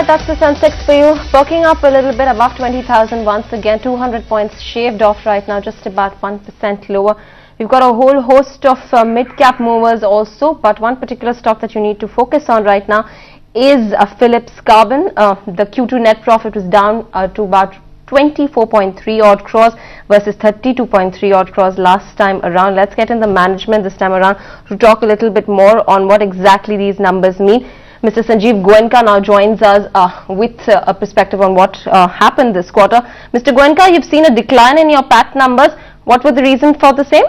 Alright, that's the Sensex for you. Perking up a little bit above 20,000 once again. 200 points shaved off right now, just about 1% lower. We've got a whole host of mid-cap movers also, but one particular stock that you need to focus on right now is Phillips Carbon. The Q2 net profit was down to about 24.3 odd crores versus 32.3 odd crores last time around. Let's get in the management this time around to talk a little bit more on what exactly these numbers mean. Mr. Sanjiv Goenka now joins us with a perspective on what happened this quarter. Mr. Goenka, you've seen a decline in your PAT numbers. What were the reasons for the same?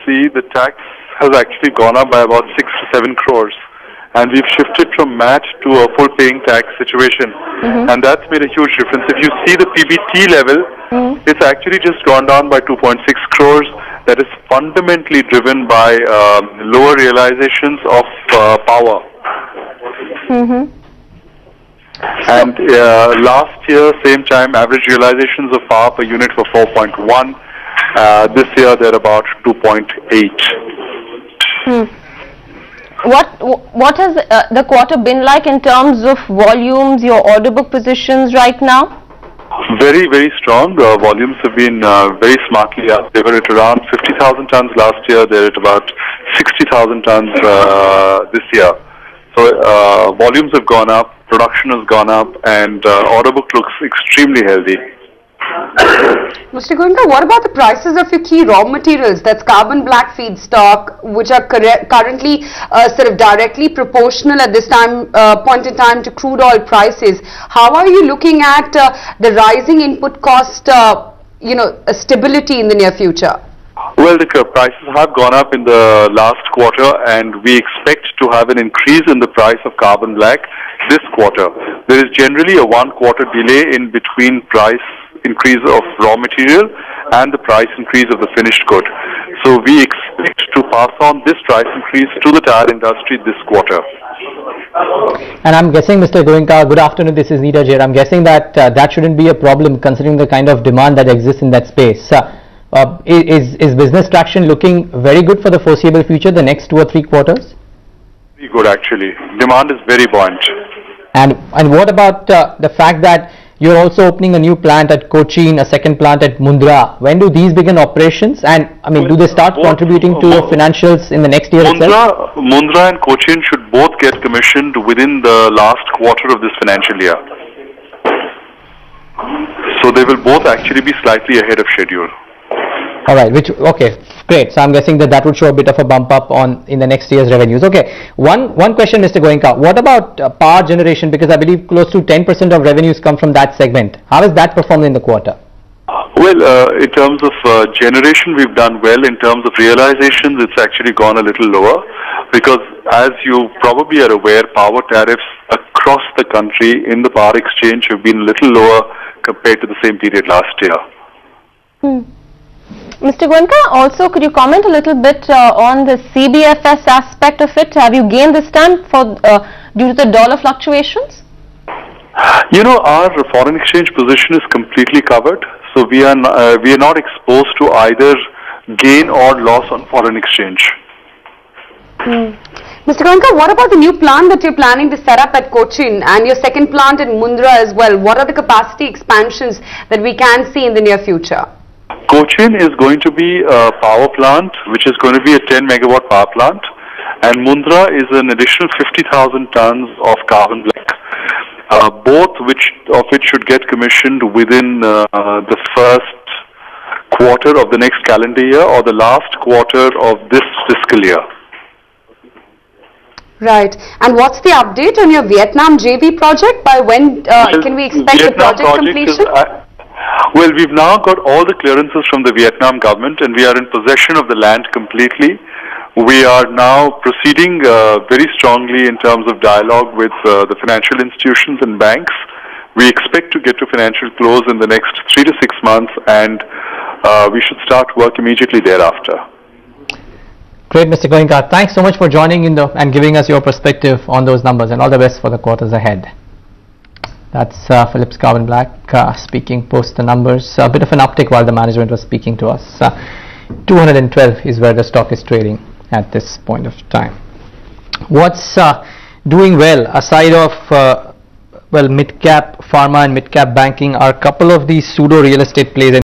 See, the tax has actually gone up by about 6 to 7 crores. And we've shifted from MAT to a full paying tax situation. And that's made a huge difference. If you see the PBT level, it's actually just gone down by 2.6 crores. That is fundamentally driven by lower realizations of power. And last year, same time, average realizations of power per unit were 4.1. This year, they're about 2.8. What has the quarter been like in terms of volumes, your order book positions right now? Very, very strong. Volumes have been very smartly up. They were at around 50,000 tons last year. They're at about 60,000 tons this year. So volumes have gone up, production has gone up, and order book looks extremely healthy. Mr. Goenka, what about the prices of your key raw materials, that's carbon black feedstock, which are currently sort of directly proportional at this point in time to crude oil prices? How are you looking at the rising input cost, stability in the near future? Well, the prices have gone up in the last quarter, and we expect to have an increase in the price of carbon black this quarter. There is generally a 1 quarter delay in between price increase of raw material and the price increase of the finished good. So we expect to pass on this price increase to the tire industry this quarter. And I'm guessing, Mr. Goenka, good afternoon, this is Neeraj here. I'm guessing that that shouldn't be a problem considering the kind of demand that exists in that space. Is business traction looking very good for the foreseeable future, the next 2 or 3 quarters? Very good, actually. Demand is very buoyant. And what about the fact that you're also opening a new plant at Cochin, a second plant at Mundra? When do these begin operations? And I mean, do they start contributing to your financials in the next year itself? Mundra and Cochin should both get commissioned within the last quarter of this financial year. So they will both actually be slightly ahead of schedule. All right, okay, great. So I'm guessing that would show a bit of a bump up in the next year's revenues. Okay, one question, Mr. Goenka. What about power generation? Because I believe close to 10% of revenues come from that segment. How has that performed in the quarter? Well, in terms of generation, we've done well. In terms of realizations, it's actually gone a little lower because, as you probably are aware, power tariffs across the country in the power exchange have been a little lower compared to the same period last year. Mr. Goenka, also could you comment a little bit on the CBFS aspect of it? Have you gained this time due to the dollar fluctuations? You know, our foreign exchange position is completely covered, so we are not exposed to either gain or loss on foreign exchange. Mr. Goenka, what about the new plant that you're planning to set up at Cochin and your second plant in Mundra as well? What are the capacity expansions that we can see in the near future? Cochin is going to be a power plant, which is going to be a 10 megawatt power plant, and Mundra is an additional 50,000 tons of carbon black, both of which should get commissioned within the first quarter of the next calendar year or the last quarter of this fiscal year. Right. And what's the update on your Vietnam JV project? By when can we expect the project completion? Well, we've now got all the clearances from the Vietnam government and we are in possession of the land completely. We are now proceeding very strongly in terms of dialogue with the financial institutions and banks. We expect to get to financial close in the next 3 to 6 months, and we should start work immediately thereafter. Great, Mr. Goenka. Thanks so much for joining in and giving us your perspective on those numbers, and all the best for the quarters ahead. That's Phillips Carbon Black speaking post the numbers. A bit of an uptick while the management was speaking to us. 212 is where the stock is trading at this point of time. What's doing well aside of well, mid-cap pharma and mid-cap banking are a couple of these pseudo real estate plays.